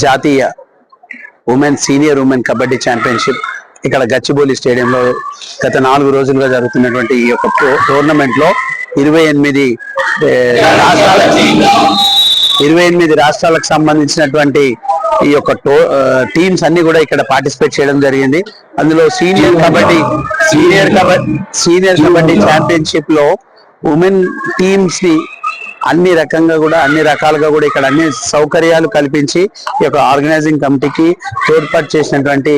జాతీయ senior women kabaddi championship ఇక్కడ గచ్చిబౌలి స్టేడియంలో గత 4 రోజులుగా జరుగుతున్నటువంటి ఈ యొక్క టోర్నమెంట్ లో 28 రాష్ట్రాలకు సంబంధించినటువంటి ఈ యొక్క టీమ్స్ అన్ని కూడా ఇక్కడ పార్టిసిపేట్ చేయడం జరిగింది. అందులో సీనియర్ కబడ్డీ ఛాంపియన్షిప్ లో ఉమెన్ టీమ్స్ ని అన్ని రకాలుగా కూడా ఇక్కడ అన్ని సౌకర్యాలు కల్పించి ఈ యొక్క ఆర్గనైజింగ్ కమిటీకి ఏర్పాటు చేసినటువంటి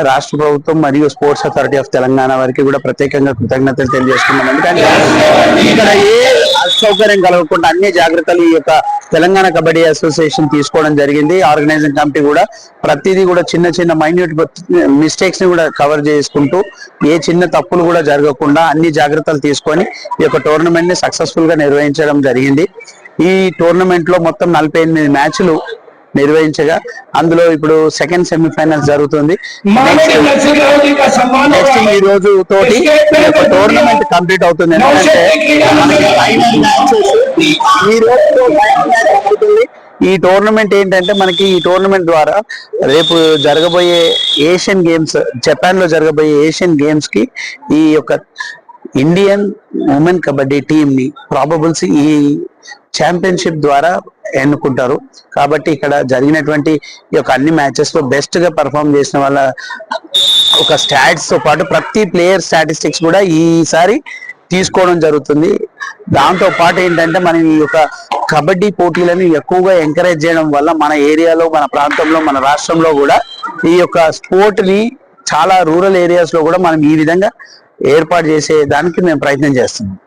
రాష్ట్ర ప్రభుత్వం మరియు స్పోర్ట్స్ అథారిటీ ఆఫ్ తెలంగాణ వారికి కూడా ప్రత్యేకంగా కృతజ్ఞతలు తెలియజేస్తున్నాం. ఎందుకంటే ఇక్కడ ఏ అసౌకర్యం కలగకుండా అన్ని జాగ్రత్తలు ఈ యొక్క తెలంగాణ కబడ్డీ అసోసియేషన్ తీసుకోవడం జరిగింది. ఆర్గనైజింగ్ కమిటీ కూడా ప్రతిదీ కూడా చిన్న మైన్యూట్ మిస్టేక్స్ ని కూడా కవర్ చేసుకుంటూ ఏ చిన్న తప్పులు కూడా జరగకుండా అన్ని జాగ్రత్తలు తీసుకొని ఈ యొక్క టోర్నమెంట్ ని సక్సెస్ఫుల్ గా నిర్వహించడం జరిగింది. ఈ టోర్నమెంట్ లో మొత్తం 48 మ్యాచ్లు నిర్వహించగా అందులో ఇప్పుడు సెకండ్ సెమీఫైనల్ జరుగుతుంది. నెక్స్ట్ ఈ రోజు తోటి ఈ యొక్క టోర్నమెంట్ కంప్లీట్ అవుతుంది. ఎందుకంటే ఈ టోర్నమెంట్ ఏంటంటే మనకి ఈ టోర్నమెంట్ ద్వారా రేపు జరగబోయే ఏషియన్ గేమ్స్, జపాన్ లో జరగబోయే ఏషియన్ గేమ్స్ కి ఈ యొక్క ఇండియన్ ఉమెన్ కబడ్డీ టీమ్ ని ప్రాబబుల్స్ ఈ ఛాంపియన్షిప్ ద్వారా ఎన్నుకుంటారు. కాబట్టి ఇక్కడ జరిగినటువంటి ఈ యొక్క అన్ని మ్యాచెస్ లో బెస్ట్ గా పర్ఫామ్ చేసిన వాళ్ళ ఒక స్టాట్స్ తో పాటు ప్రతి ప్లేయర్ స్టాటిస్టిక్స్ కూడా ఈసారి తీసుకోవడం జరుగుతుంది. దాంతో పాటు ఏంటంటే మనం ఈ యొక్క కబడ్డీ పోటీలను ఎక్కువగా ఎంకరేజ్ చేయడం వల్ల మన ఏరియాలో, మన ప్రాంతంలో, మన రాష్ట్రంలో కూడా ఈ యొక్క స్పోర్ట్ ని చాలా రూరల్ ఏరియాస్ లో కూడా మనం ఈ విధంగా ఏర్పాటు చేసే దానికి మేము ప్రయత్నం చేస్తున్నాం.